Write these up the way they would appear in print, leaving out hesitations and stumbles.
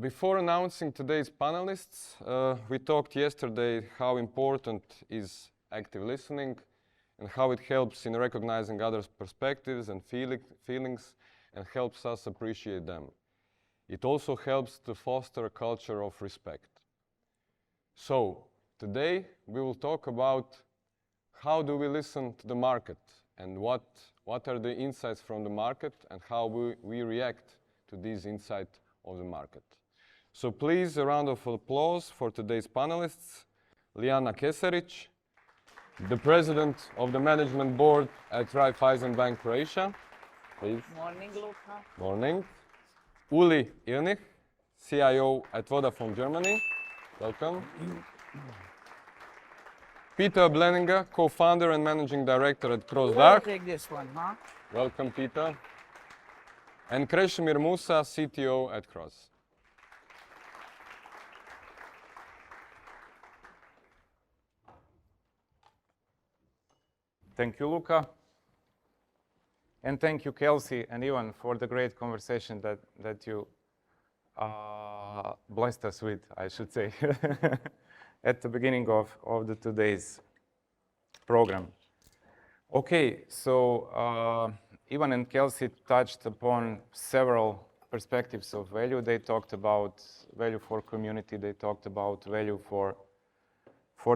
Before announcing today's panelists, we talked yesterday how important is active listening and how it helps in recognizing others' perspectives and feelings and helps us appreciate them. It also helps to foster a culture of respect. So, today we will talk about how do we listen to the market and what are the insights from the market and how we react to these insights of the market. So please, a round of applause for today's panelists. Liana Keserić, the President of the Management Board at Raiffeisenbank, Croatia. Please. Morning, Luka. Morning. Irnich, CIO at Vodafone, Germany. Welcome. Peter Blenninger, co-founder and managing director at CROZ. I'll take this one, huh? Welcome, Peter. And Krešimir Musa, CTO at CROZ. Thank you, Luka. And thank you, Kelsey and Ivan, for the great conversation that you blessed us with, I should say, at the beginning of today's program. Okay, so Ivan and Kelsey touched upon several perspectives of value. They talked about value for community. They talked about value for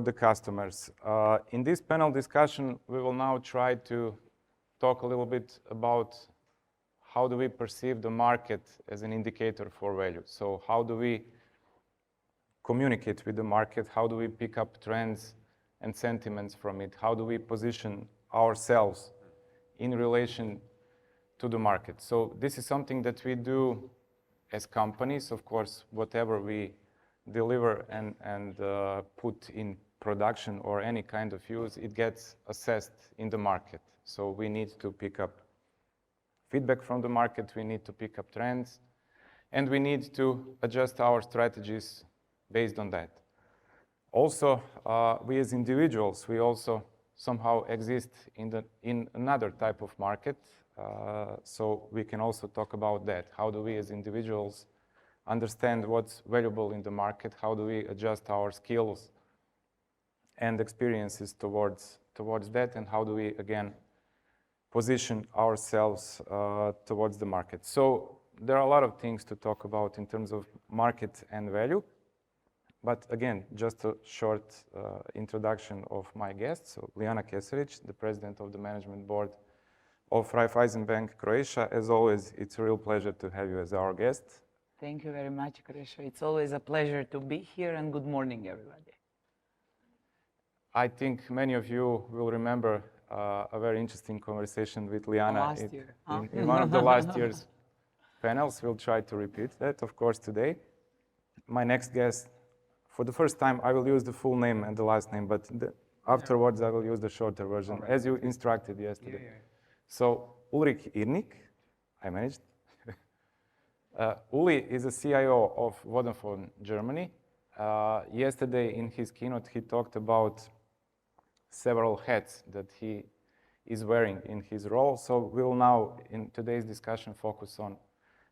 the customers. In this panel discussion, we will now try to talk a little bit about how do we perceive the market as an indicator for value. So how do we communicate with the market? How do we pick up trends and sentiments from it? How do we position ourselves in relation to the market? So this is something that we do as companies. Of course, whatever we deliver and put in production or any kind of use, it gets assessed in the market. So we need to pick up feedback from the market, we need to pick up trends, and we need to adjust our strategies based on that. Also, we as individuals, we also somehow exist in another type of market, so we can also talk about that. How do we as individuals understand what's valuable in the market? How do we adjust our skills and experiences towards that? And how do we, again, position ourselves towards the market? So there are a lot of things to talk about in terms of market and value. But again, just a short introduction of my guests. So Liana Keserić, the President of the Management Board of Raiffeisenbank, Croatia. As always, it's a real pleasure to have you as our guest. Thank you very much, Krešo. It's always a pleasure to be here, and good morning, everybody. I think many of you will remember a very interesting conversation with Liana in one of the last year's panels. We'll try to repeat that, of course, today. My next guest, for the first time, I will use the full name and the last name, but afterwards I will use the shorter version, as you instructed yesterday. Yeah. So Ulrich Irnich, I managed. Uli is a CIO of Vodafone, Germany. Yesterday in his keynote, he talked about several hats that he is wearing in his role. So we'll now, in today's discussion, focus on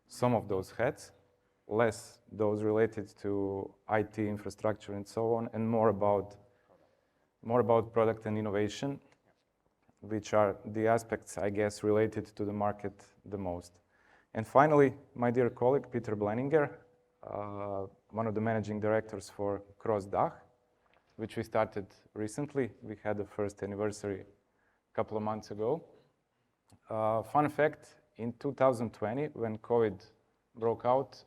some of those hats, less those related to IT infrastructure and so on, and more about product and innovation, which are the aspects, I guess, related to the market the most. And finally, my dear colleague, Peter Blenninger, one of the managing directors for CROZ DACH, which we started recently. We had the first anniversary a couple of months ago. Fun fact, in 2020, when COVID broke out,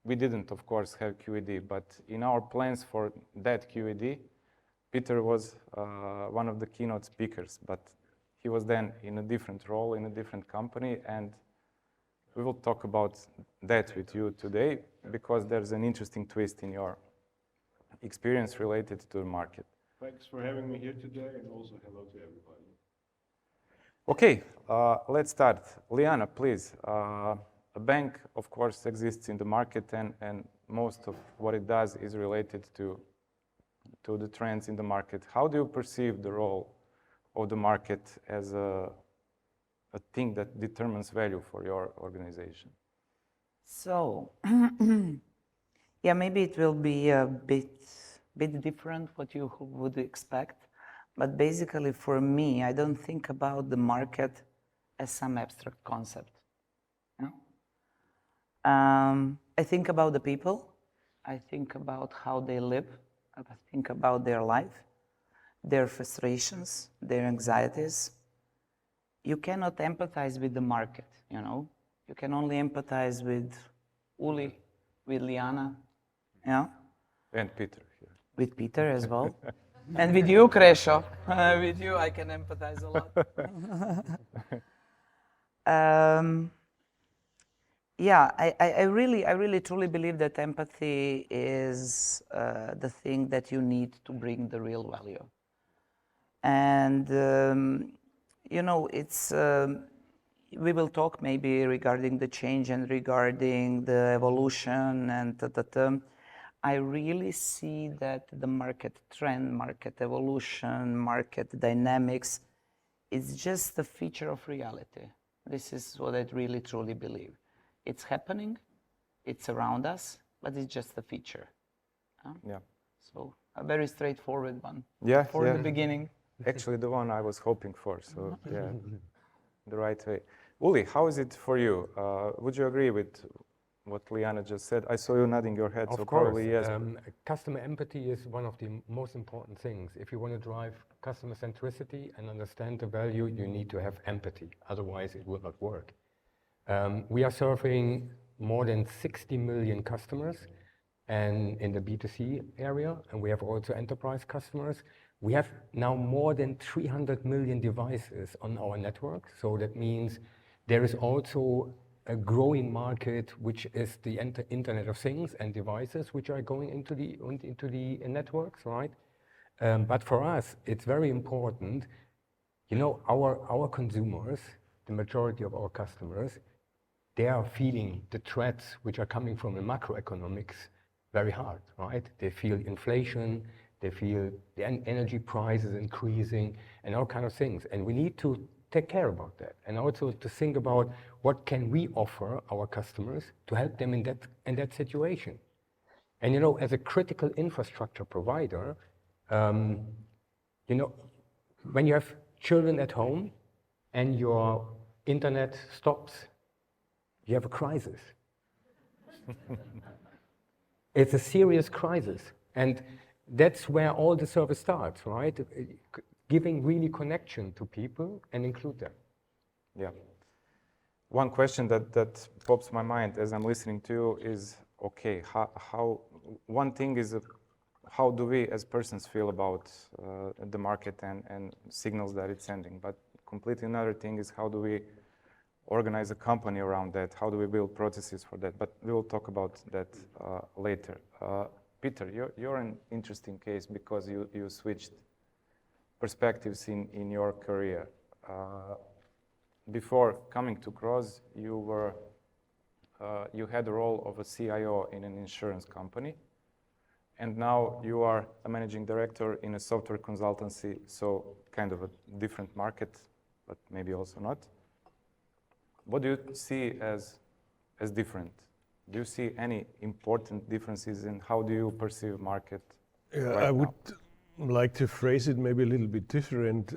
we didn't, of course, have QED, but in our plans for that QED, Peter was one of the keynote speakers, but he was then in a different role, in a different company, and we will talk about that with you today because there's an interesting twist in your experience related to the market. Thanks for having me here today, and also hello to everybody. Okay, let's start. Liana, please. A bank, of course, exists in the market, and most of what it does is related to the trends in the market. How do you perceive the role of the market as a thing that determines value for your organization? So, yeah, maybe it will be a bit different what you would expect, but basically for me, I don't think about the market as some abstract concept. You know? I think about the people. I think about how they live. I think about their life, their frustrations, their anxieties. You cannot empathize with the market, you know. You can only empathize with Uli, with Liana, yeah? And Peter here. With Peter as well. And with you, Krešo. With you, I can empathize a lot. Yeah, I really truly believe that empathy is the thing that you need to bring the real value. And, you know, it's, we will talk maybe regarding the change and regarding the evolution and I really see that the market trend, market evolution, market dynamics is just a feature of reality. This is what I really truly believe. It's happening, it's around us, but it's just a feature. Yeah. So a very straightforward one. Yeah. For the beginning. Actually, the one I was hoping for. So yeah, the right way. Uli, how is it for you? Would you agree with what Liana just said? I saw you nodding your head, so Of course, probably yes. customer empathy is one of the most important things. If you want to drive customer centricity and understand the value, you need to have empathy. Otherwise, it will not work. We are serving more than 60 million customers and in the B2C area, and we have also enterprise customers. We have now more than 300 million devices on our network. So that means there is also a growing market, which is the Internet of Things and devices, which are going into the networks, right? But for us, it's very important. You know, our consumers, the majority of our customers, they are feeling the threats which are coming from the macroeconomics very hard, right? They feel inflation, they feel the energy prices increasing and all kind of things. And we need to take care about that. And also to think about what can we offer our customers to help them in that situation. And you know, as a critical infrastructure provider, you know, when you have children at home and your internet stops, you have a crisis. It's a serious crisis. And that's where all the service starts, right? Giving really connection to people and include them. Yeah. One question that pops my mind as I'm listening to you is, okay, how one thing is how do we as persons feel about the market and signals that it's sending? But completely another thing is how do we organize a company around that? How do we build processes for that? But we will talk about that later. Peter, you're an interesting case because you switched perspectives in your career. Before coming to CROZ, you had the role of a CIO in an insurance company, and now you are a managing director in a software consultancy, so kind of a different market, but maybe also not. What do you see as different? Do you see any important differences in how do you perceive market right I would now? like to phrase it maybe a little bit different.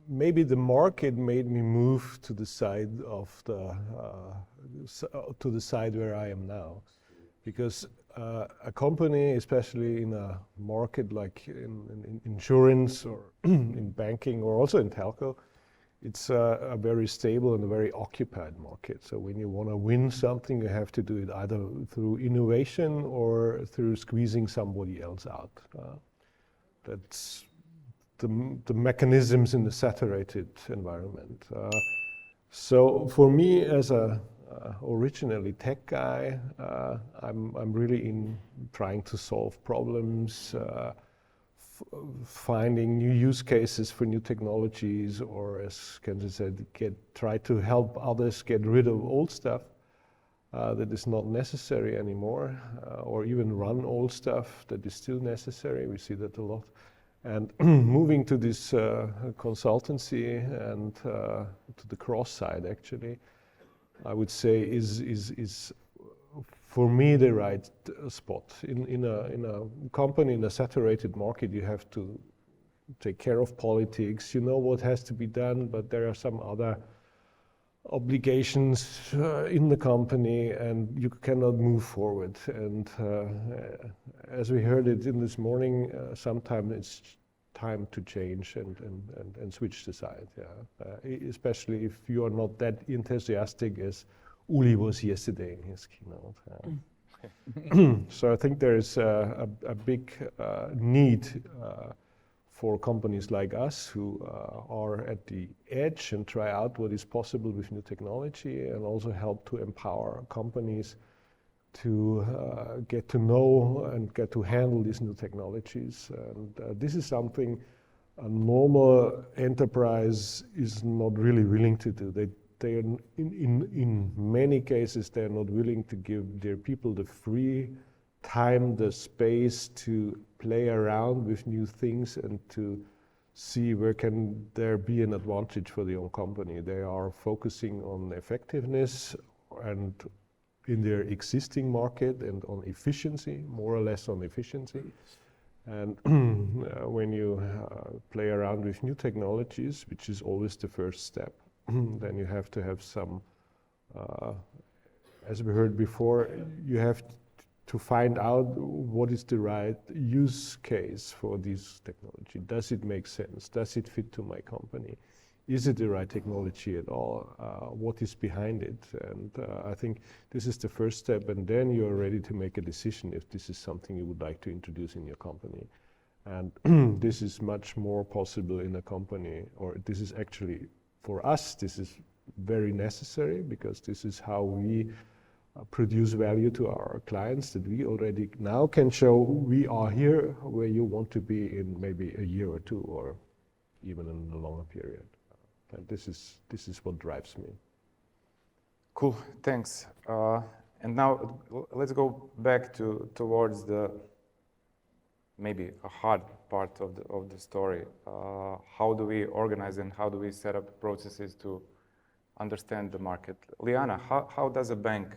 Maybe the market made me move to the side of to the side where I am now, because a company, especially in a market like in insurance or in banking or also in telco, it's a very stable and a very occupied market. So when you want to win something, you have to do it either through innovation or through squeezing somebody else out. That's the mechanisms in the saturated environment. So for me, as a originally tech guy, I'm really in trying to solve problems, finding new use cases for new technologies, or as Keserić said, try to help others get rid of old stuff that is not necessary anymore, or even run old stuff that is still necessary. We see that a lot. And moving to this consultancy and to the CROZ side, actually, I would say is for me, the right spot. In a company, in a saturated market, you have to take care of politics. You know what has to be done, but there are some other obligations in the company, and you cannot move forward. And as we heard it in this morning, sometimes it's time to change and switch the side. Yeah, especially if you are not that enthusiastic as Uli was yesterday in his keynote. So I think there is a big need for companies like us who are at the edge and try out what is possible with new technology, and also help to empower companies to get to know and get to handle these new technologies. And this is something a normal enterprise is not really willing to do. They are in many cases, they're not willing to give their people the free time, the space to play around with new things and to see where can there be an advantage for the own company. They are focusing on effectiveness and in their existing market and on efficiency, more or less on efficiency. And when you play around with new technologies, which is always the first step, then you have to have some, as we heard before, you have to find out what is the right use case for this technology. Does it make sense? Does it fit to my company? Is it the right technology at all? What is behind it? And I think this is the first step, and then you're ready to make a decision if this is something you would like to introduce in your company. And this is much more possible in a company, or this is actually, for us, this is very necessary, because this is how we produce value to our clients, that we already now can show we are here where you want to be in maybe a year or two, or even in a longer period. And this is what drives me. Cool, thanks. And now let's go back towards the maybe a hard part of the story. How do we organize and how do we set up processes to understand the market? Liana, how does a bank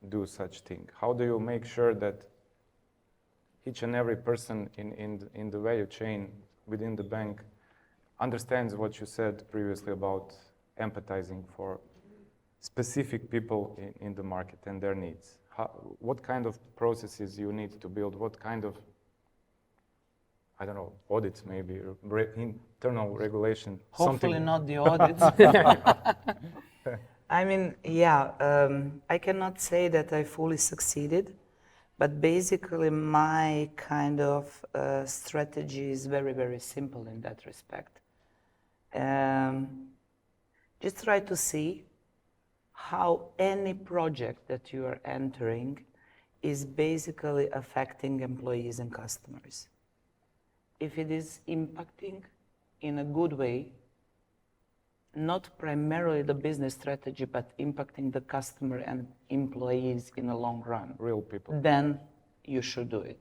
do such thing? How do you make sure that each and every person in the value chain within the bank understands what you said previously about empathizing for specific people in the market and their needs? What kind of processes you need to build? What kind of, I don't know, audits maybe, internal regulation? Hopefully not the audits. I mean, yeah, I cannot say that I fully succeeded, but basically my kind of strategy is very, very simple in that respect. Just try to see how any project that you are entering is basically affecting employees and customers. If it is impacting in a good way, not primarily the business strategy, but impacting the customer and employees in the long run, real people, then you should do it.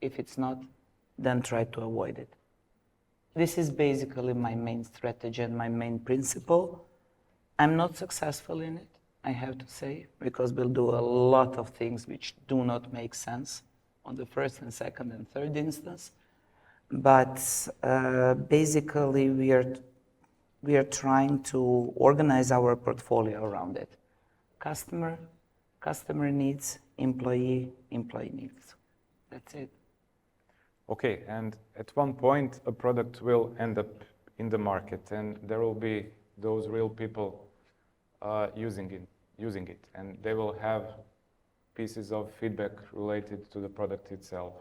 If it's not, then try to avoid it. This is basically my main strategy and my main principle. I'm not successful in it, I have to say, because we'll do a lot of things which do not make sense on the first and second and third instance. But basically we are trying to organize our portfolio around it. Customer needs, employee needs. That's it. Okay, and at one point a product will end up in the market, and there will be those real people using it, and they will have pieces of feedback related to the product itself.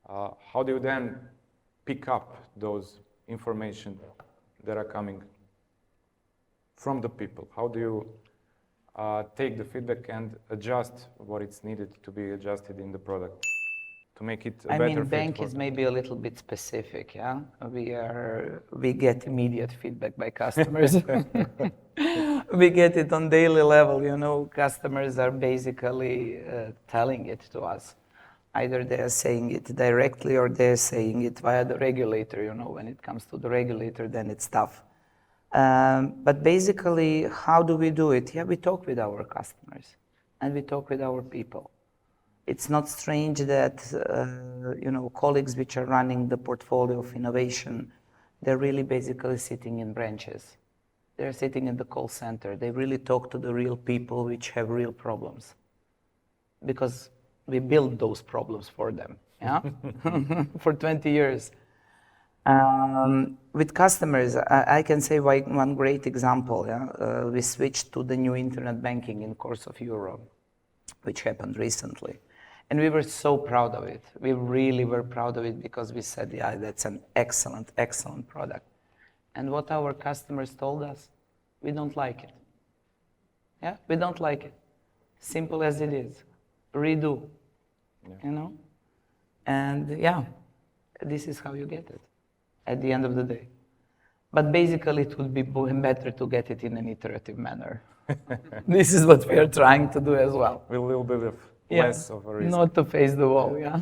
How do you then pick up those information that are coming from the people? How do you take the feedback and adjust what it's needed to be adjusted in the product to make it a better fit? I mean, bank is maybe a little bit specific, yeah? We get immediate feedback by customers. We get it on daily level, you know, customers are basically telling it to us. Either they're saying it directly or they're saying it via the regulator, you know, when it comes to the regulator, then it's tough. But basically, how do we do it? Yeah, we talk with our customers. and we talk with our people. It's not strange that colleagues which are running the portfolio of innovation, they're really basically sitting in branches. They're sitting in the call center. They really talk to the real people which have real problems, because we build those problems for them, yeah, for 20 years. With customers, I can say one great example. Yeah? We switched to the new internet banking in course of Europe, which happened recently. And we were so proud of it. We really were proud of it because we said, yeah, that's an excellent, excellent product. And what our customers told us, we don't like it. Yeah, we don't like it. Simple as it is. Redo, you know? And yeah, this is how you get it at the end of the day. But basically, it would be better to get it in an iterative manner. This is what we are trying to do as well. With a little bit of less of a risk. Not to face the wall, yeah?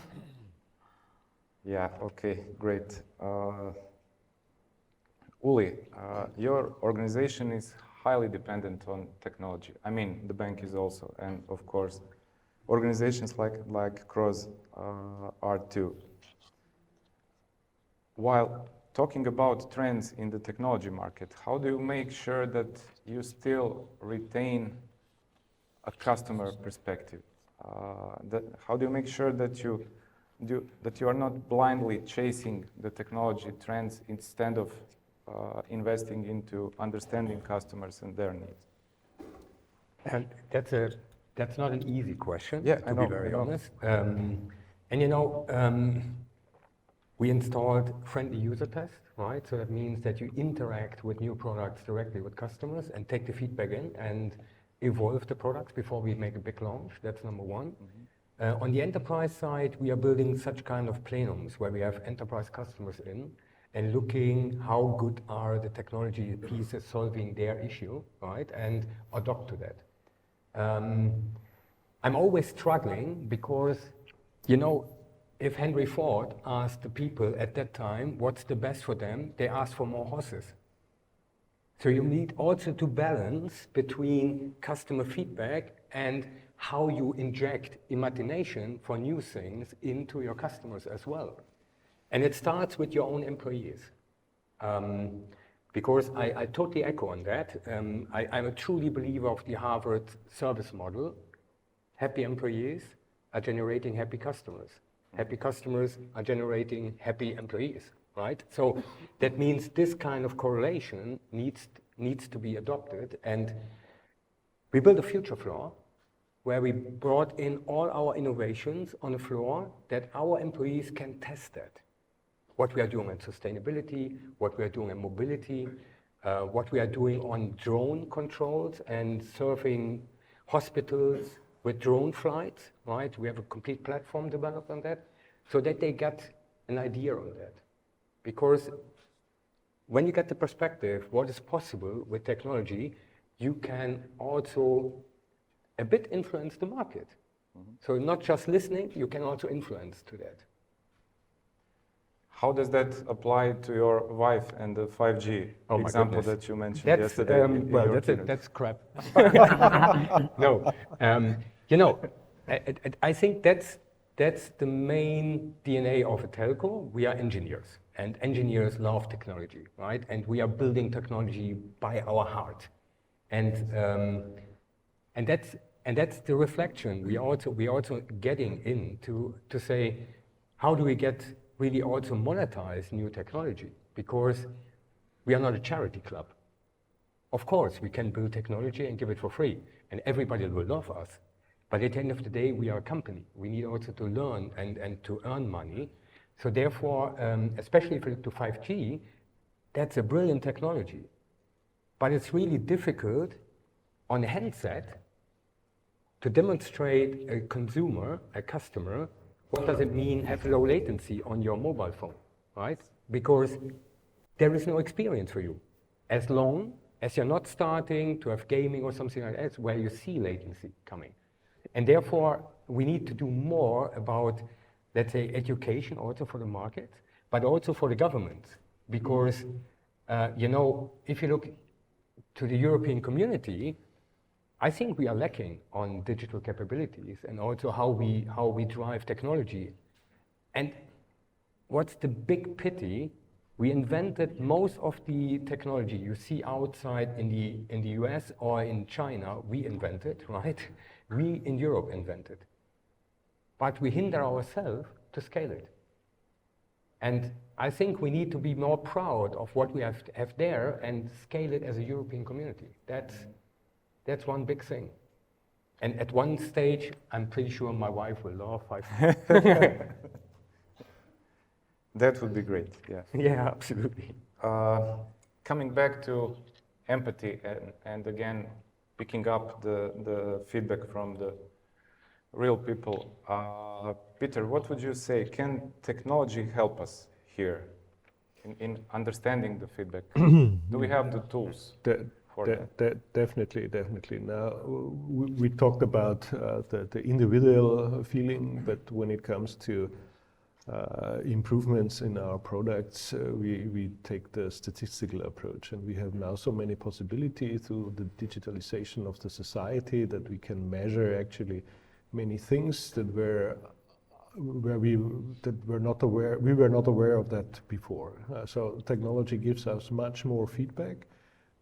Yeah, okay, great. Uli, your organization is highly dependent on technology. I mean, the bank is also, and of course, organizations like CROZ are too. While talking about trends in the technology market, how do you make sure that you still retain a customer perspective? How do you make sure that you are not blindly chasing the technology trends instead of investing into understanding customers and their needs? And that's not an easy question, Yeah, to be very honest. We installed friendly user tests, right? So that means that you interact with new products directly with customers and take the feedback in and evolve the products before we make a big launch. That's number one. On the enterprise side, we are building such kind of plenums where we have enterprise customers in and looking how good are the technology pieces solving their issue, right? And adopt to that. I'm always struggling because, if Henry Ford asked the people at that time what's the best for them, they asked for more horses. So you need also to balance between customer feedback and how you inject imagination for new things into your customers as well. And it starts with your own employees. Because I totally echo on that. I'm a truly believer of the Harvard service model. Happy employees are generating happy customers. Happy customers are generating happy employees, right? So that means this kind of correlation needs to be adopted. And we built a future floor where we brought in all our innovations on a floor that our employees can test that. What we are doing on sustainability, what we are doing on mobility, what we are doing on drone controls and serving hospitals with drone flights, right? We have a complete platform developed on that so that they get an idea on that. Because when you get the perspective, what is possible with technology, you can also a bit influence the market. Mm-hmm. So not just listening, you can also influence to that. How does that apply to your wife and the 5G example that you mentioned yesterday? That's crap. No, I think that's the main DNA of a telco. We are engineers, and engineers love technology, right? And we are building technology by our heart, and that's the reflection we also getting into to say, how do we get really also monetize new technology? Because we are not a charity club. Of course, we can build technology and give it for free, and everybody will love us. But at the end of the day, we are a company. We need also to learn and to earn money. So therefore, especially if you look to 5G, that's a brilliant technology. But it's really difficult on a handset to demonstrate a consumer, a customer, what does it mean have low latency on your mobile phone, right? Because there is no experience for you. As long as you're not starting to have gaming or something like that, where you see latency coming. And therefore, we need to do more about, let's say, education also for the market, but also for the government. Because, if you look to the European community, I think we are lacking on digital capabilities and also how we drive technology. And what's the big pity? We invented most of the technology you see outside in the US or in China. We invented, right? We in Europe invented, but we hinder ourselves to scale it. And I think we need to be more proud of what we have there and scale it as a European community. That's one big thing. And at one stage, I'm pretty sure my wife will laugh. That would be great, yeah. Yeah, absolutely. Coming back to empathy and again, picking up the feedback from the real people. Peter, what would you say? Can technology help us here in understanding the feedback? Do we have the tools for that? Definitely. Now, we talked about the individual feeling, but when it comes to improvements in our products, we take the statistical approach, and we have now so many possibilities through the digitalization of the society that we can measure actually many things that we were not aware of that before. So technology gives us much more feedback,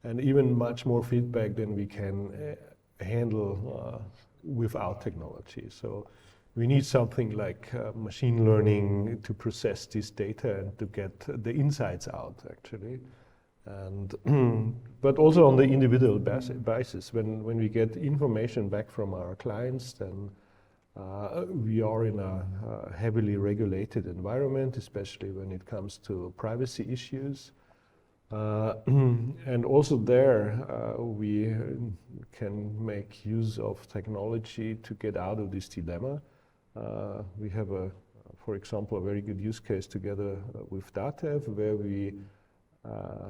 and even much more feedback than we can handle without technology. So we need something like machine learning to process this data and to get the insights out, actually. And but also on the individual basis, when we get information back from our clients, then we are in a heavily regulated environment, especially when it comes to privacy issues. And also there, we can make use of technology to get out of this dilemma. We have, for example, a very good use case together with DATEV, where we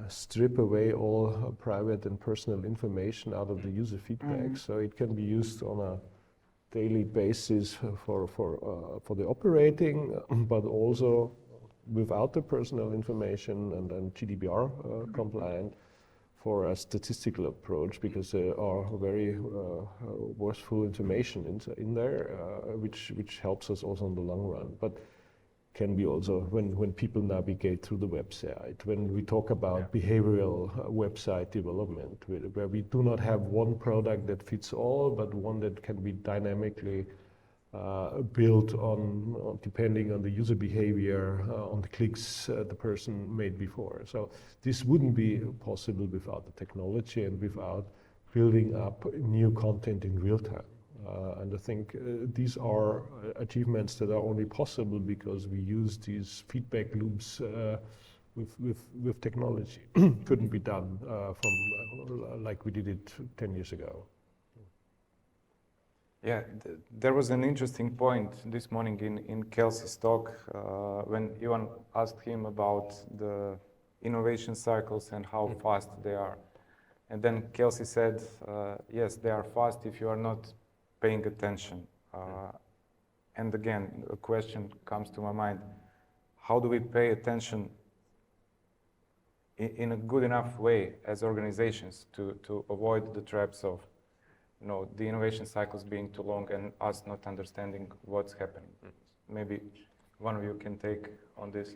strip away all private and personal information out of the user feedback, so it can be used on a daily basis for the operating, but also without the personal information and then GDPR compliant for a statistical approach, because there are very worthwhile information in there, which helps us also in the long run. But can be also when people navigate through the website, when we talk about behavioral website development, where we do not have one product that fits all, but one that can be dynamically built on depending on the user behavior, on the clicks the person made before. So this wouldn't be possible without the technology and without building up new content in real time. And I think these are achievements that are only possible because we use these feedback loops with technology. Couldn't be done from like we did it 10 years ago. Yeah, there was an interesting point this morning in Kelsey's talk when Ivan asked him about the innovation cycles and how fast they are. And then Kelsey said, yes, they are fast if you are not paying attention. And again, a question comes to my mind. How do we pay attention in a good enough way as organizations to avoid the traps of the innovation cycles being too long and us not understanding what's happening? Maybe one of you can take on this.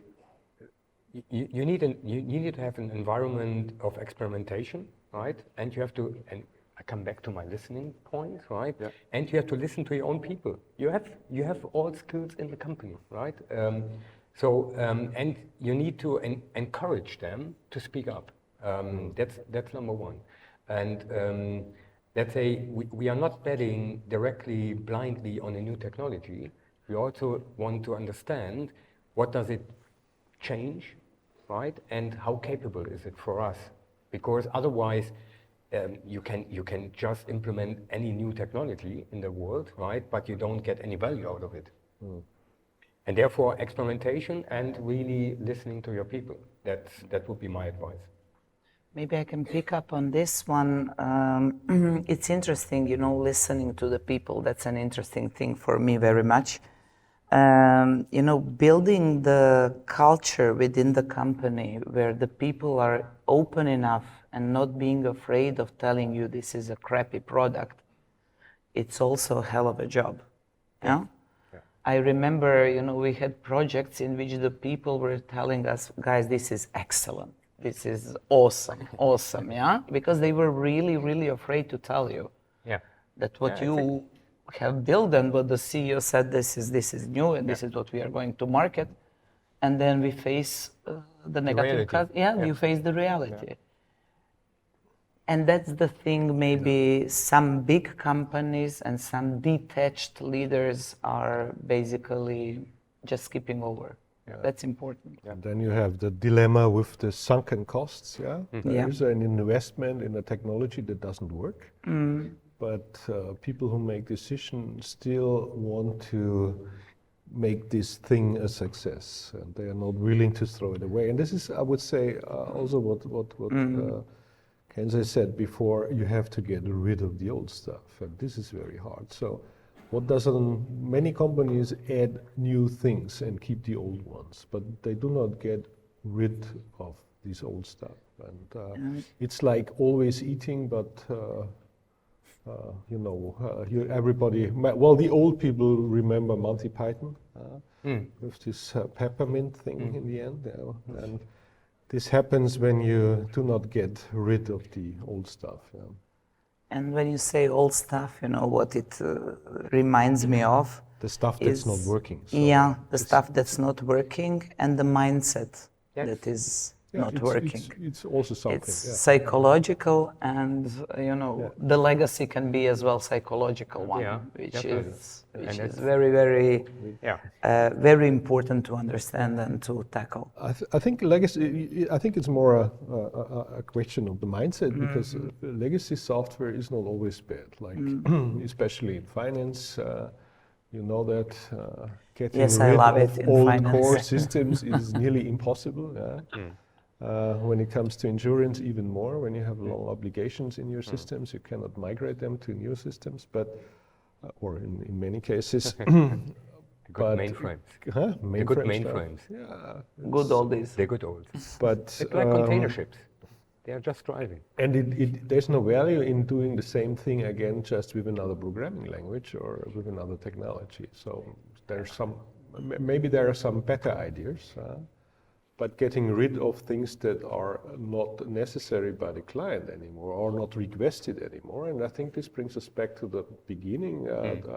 You need to have an environment of experimentation, right? And you have to, and I come back to my listening point, right? Yeah. And you have to listen to your own people. You have all skills in the company, right? And you need to encourage them to speak up. That's number one. And let's say we are not betting directly blindly on a new technology. We also want to understand what does it change, right? And how capable is it for us? Because otherwise, you can just implement any new technology in the world, right? But you don't get any value out of it. And therefore, experimentation and really listening to your people. That would be my advice. Maybe I can pick up on this one. It's interesting, listening to the people. That's an interesting thing for me very much. You know, building the culture within the company where the people are open enough and not being afraid of telling you this is a crappy product, it's also a hell of a job. Yeah? I remember, you know, we had projects in which the people were telling us, guys, this is excellent. This is awesome, awesome, yeah? Because they were really, really afraid to tell you that what you have built and what the CEO said, this is new and this is what we are going to market. And then we face the negative, we face the reality. And that's the thing, maybe some big companies and some detached leaders are basically just skipping over. That's important. And then you have the dilemma with the sunken costs. There is an investment in a technology that doesn't work, but people who make decisions still want to make this thing a success, and they are not willing to throw it away. And this is, I would say, also what Keserić said before. You have to get rid of the old stuff, and this is very hard. So what doesn't, many companies add new things and keep the old ones, but they do not get rid of this old stuff. And it's like always eating, but you know, everybody, well, the old people remember Monty Python with this peppermint thing in the end. And this happens when you do not get rid of the old stuff. And when you say old stuff, you know, what it reminds me of? The stuff that's not working. So the stuff that's not working and the mindset that is not working. It's also something. It's psychological, and you know, the legacy can be as well psychological one, which is very, very, very important to understand and to tackle. I think legacy. I think it's more a question of the mindset, because legacy software is not always bad. Like especially in finance. You know that getting rid of old core systems is nearly impossible. When it comes to insurance, even more. When you have long obligations in your systems, you cannot migrate them to new systems, but or in many cases. Good mainframes. The good mainframes. Good oldies. They're good old. But it's like container ships. They are just driving. And there's no value in doing the same thing again, just with another programming language or with another technology. So there's maybe there are some better ideas, but getting rid of things that are not necessary by the client anymore or not requested anymore. And I think this brings us back to the beginning.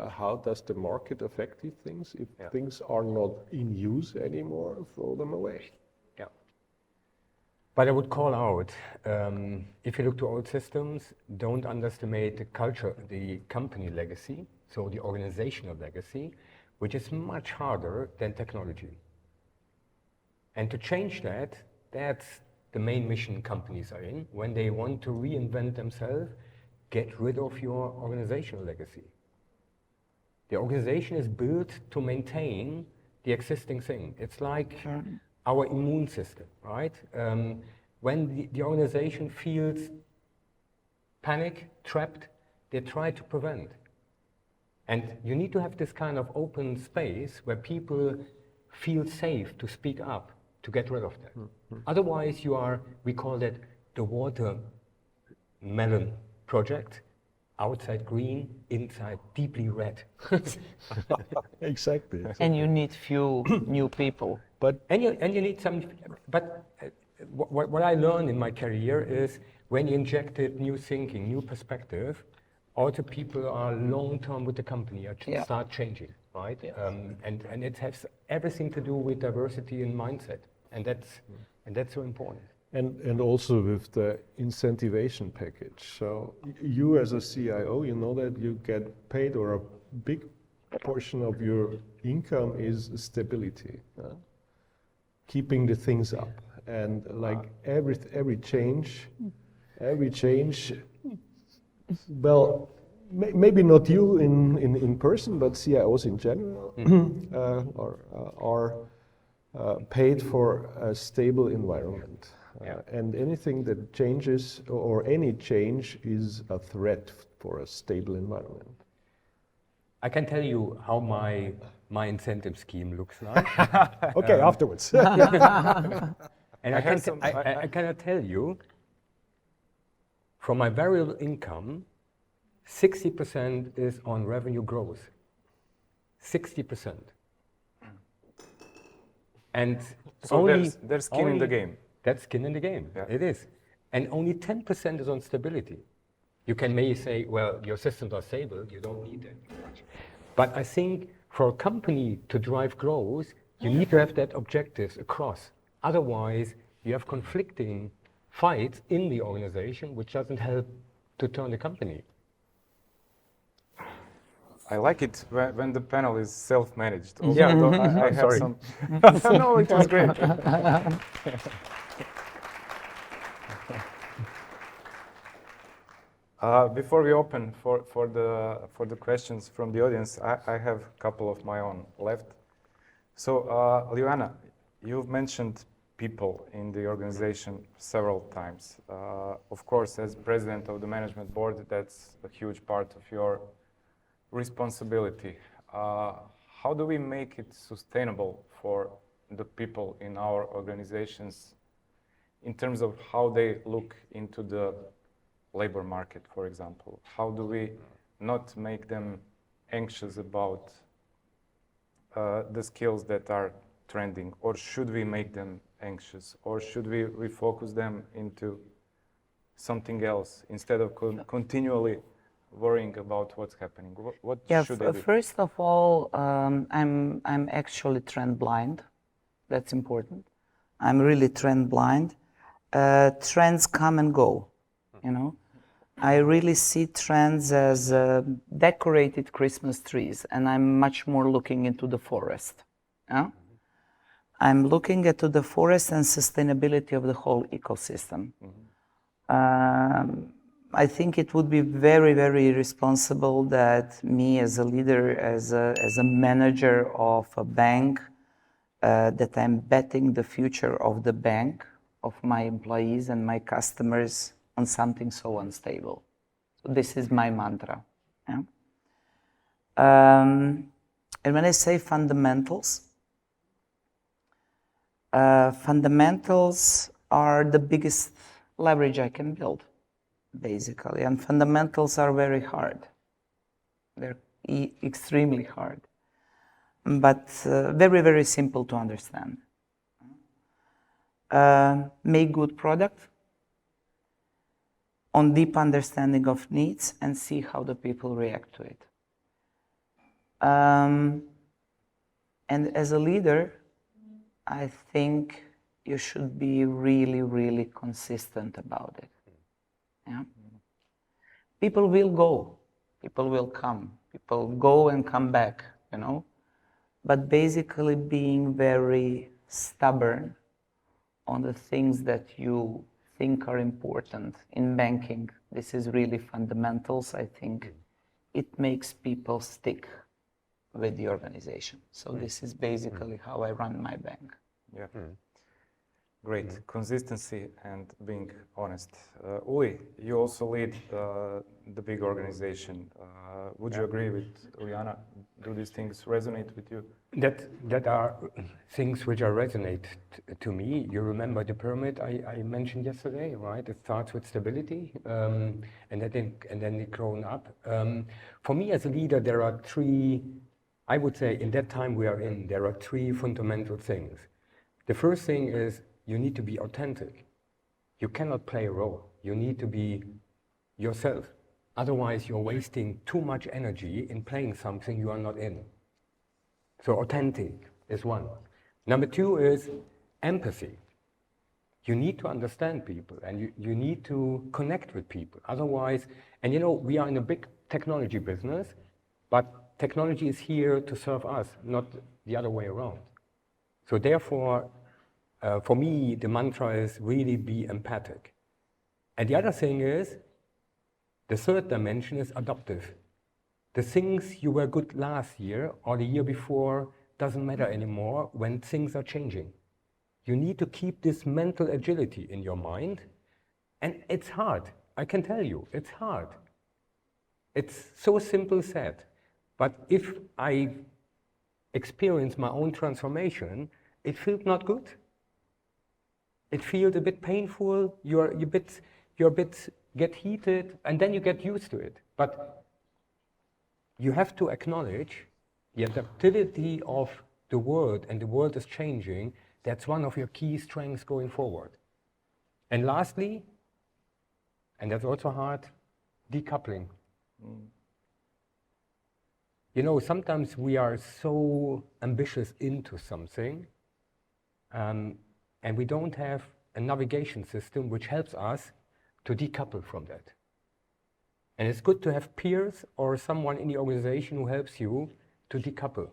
How does the market affect these things? If things are not in use anymore, throw them away. But I would call out, if you look to old systems, don't underestimate the culture, the company legacy, so the organizational legacy, which is much harder than technology. And to change that, that's the main mission companies are in. When they want to reinvent themselves, get rid of your organizational legacy. The organization is built to maintain the existing thing. It's like our immune system, right? When the organization feels panic, trapped, they try to prevent. And you need to have this kind of open space where people feel safe to speak up, to get rid of that. Otherwise, we call that the watermelon project. Outside green, inside deeply red. Exactly. And you need few new people. And you need some. But what I learned in my career is when you injected new thinking, new perspective, also people are long term with the company, start changing, right? And it has everything to do with diversity and mindset, and that's so important. And also with the incentivation package. So you as a CIO, you know that you get paid, or a big portion of your income is stability, keeping the things up. And like every change, well, maybe not you in person, but CIOs in general are paid for a stable environment. And anything that changes, or any change, is a threat for a stable environment. I can tell you how my my incentive scheme looks like. Okay, afterwards. And I I have some- I cannot tell you, from my variable income, 60% is on revenue growth. 60%. And So only, there's skin in the only- game. That's skin in the game. Yeah. It is. And only 10% is on stability. You can maybe say, well, your systems are stable, you don't need that much. But I think for a company to drive growth, you need to have that objectives across. Otherwise, you have conflicting fights in the organization, which doesn't help to turn the company. I like it when the panel is self-managed. Yeah. Although I have Sorry. some. No, it was great. Before we open for the questions from the audience, I have a couple of my own left. So, Liana, you've mentioned people in the organization several times. Of course, as president of the management board, that's a huge part of your responsibility. How do we make it sustainable for the people in our organizations in terms of how they look into the labor market, for example? How do we not make them anxious about the skills that are trending? Or should we make them anxious? Or should we refocus them into something else instead of continually worrying about what's happening? What Yeah, should they do? first of all, I'm actually trend blind. That's important. I'm really trend blind. Trends come and go, you know. I really see trends as decorated Christmas trees, and I'm much more looking into the forest. Yeah? I'm looking into the forest and sustainability of the whole ecosystem. I think it would be very, very irresponsible that me as a leader, as a manager of a bank, that I'm betting the future of the bank, of my employees and my customers on something so unstable. So this is my mantra. Yeah? And when I say fundamentals, fundamentals are the biggest leverage I can build, basically. And fundamentals are very hard. They're extremely hard, but very, very simple to understand. Make good product on deep understanding of needs and see how the people react to it. And as a leader, I think you should be really, really consistent about it. Yeah? People will go, people will come, people go and come back, you know. But basically being very stubborn on the things that you think are important in banking. This is really fundamentals. I think it makes people stick with the organization. So this is basically how I run my bank. Yeah. Great. Consistency and being honest. Uli, you also lead the big organization. Would you agree with Liana? Do these things resonate with you? That are things which are resonate to me. You remember the pyramid I mentioned yesterday, right? It starts with stability, and then it grown up. For me as a leader, there are three, I would say in that time we are in, there are three fundamental things. The first thing is you need to be authentic. You cannot play a role. You need to be yourself. Otherwise, you're wasting too much energy in playing something you are not in. So authentic is one. Number two is empathy. You need to understand people and you need to connect with people. Otherwise, and you know, we are in a big technology business, but technology is here to serve us, not the other way around. So therefore, for me, the mantra is really be empathic. And the other thing is, the third dimension is adaptive. The things you were good last year or the year before doesn't matter anymore when things are changing. You need to keep this mental agility in your mind, and it's hard. I can tell you, it's hard. It's so simple said, but if I experience my own transformation, it feels not good. It feels a bit painful, you're a bit get heated, and then you get used to it. But you have to acknowledge the adaptivity of the world, and the world is changing. That's one of your key strengths going forward. And lastly, and that's also hard, decoupling. You know, sometimes we are so ambitious into something, and we don't have a navigation system which helps us to decouple from that. And it's good to have peers or someone in the organization who helps you to decouple.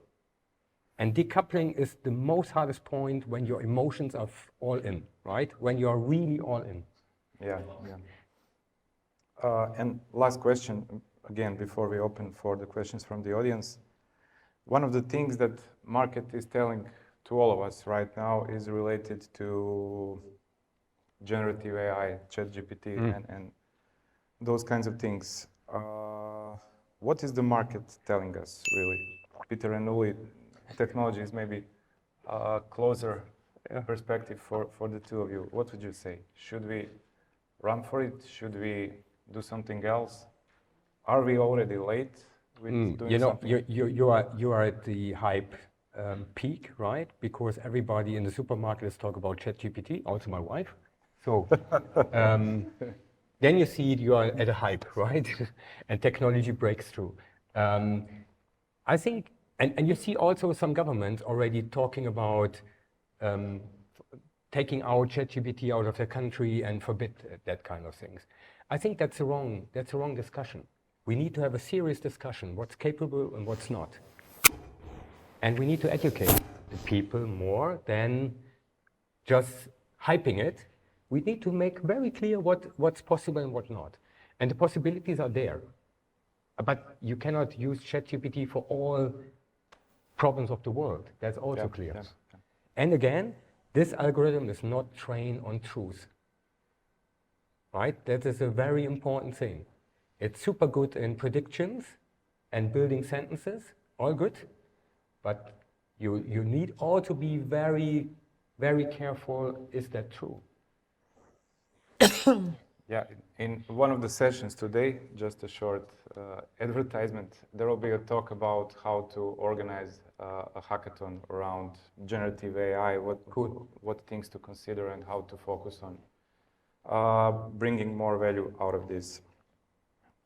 And decoupling is the most hardest point when your emotions are all in, right? When you're really all in. Yeah. And last question, again, before we open for the questions from the audience. One of the things that market is telling to all of us right now is related to generative AI, ChatGPT, and those kinds of things. What is the market telling us, really? Peter and Uli, technology is maybe a closer perspective for the two of you. What would you say? Should we run for it? Should we do something else? Are we already late with doing something? You are at the hype peak, right? Because everybody in the supermarket is talking about ChatGPT, also my wife. So then you see you are at a hype, right? And technology breaks through. I think, and you see also some governments already talking about taking out ChatGPT out of their country and forbid that kind of things. I think that's a wrong discussion. We need to have a serious discussion, what's capable and what's not. And we need to educate the people more than just hyping it. We need to make very clear what's possible and what not. And the possibilities are there. But you cannot use ChatGPT for all problems of the world. That's also clear. Yeah. And again, this algorithm is not trained on truth. Right? That is a very important thing. It's super good in predictions and building sentences, all good. But you need all to be very, very careful, is that true? Yeah, in one of the sessions today, just a short advertisement, there will be a talk about how to organize a hackathon around generative AI, what things to consider and how to focus on bringing more value out of this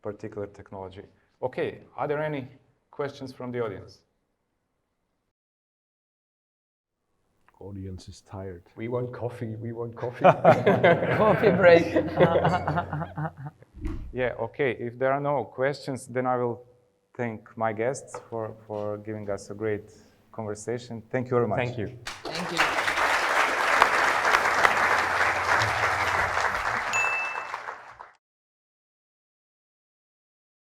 particular technology. Okay, are there any questions from the audience? Audience is tired. We want coffee. Coffee break. Yeah, okay. If there are no questions, then I will thank my guests for giving us a great conversation. Thank you very much. Thank you. Thank you.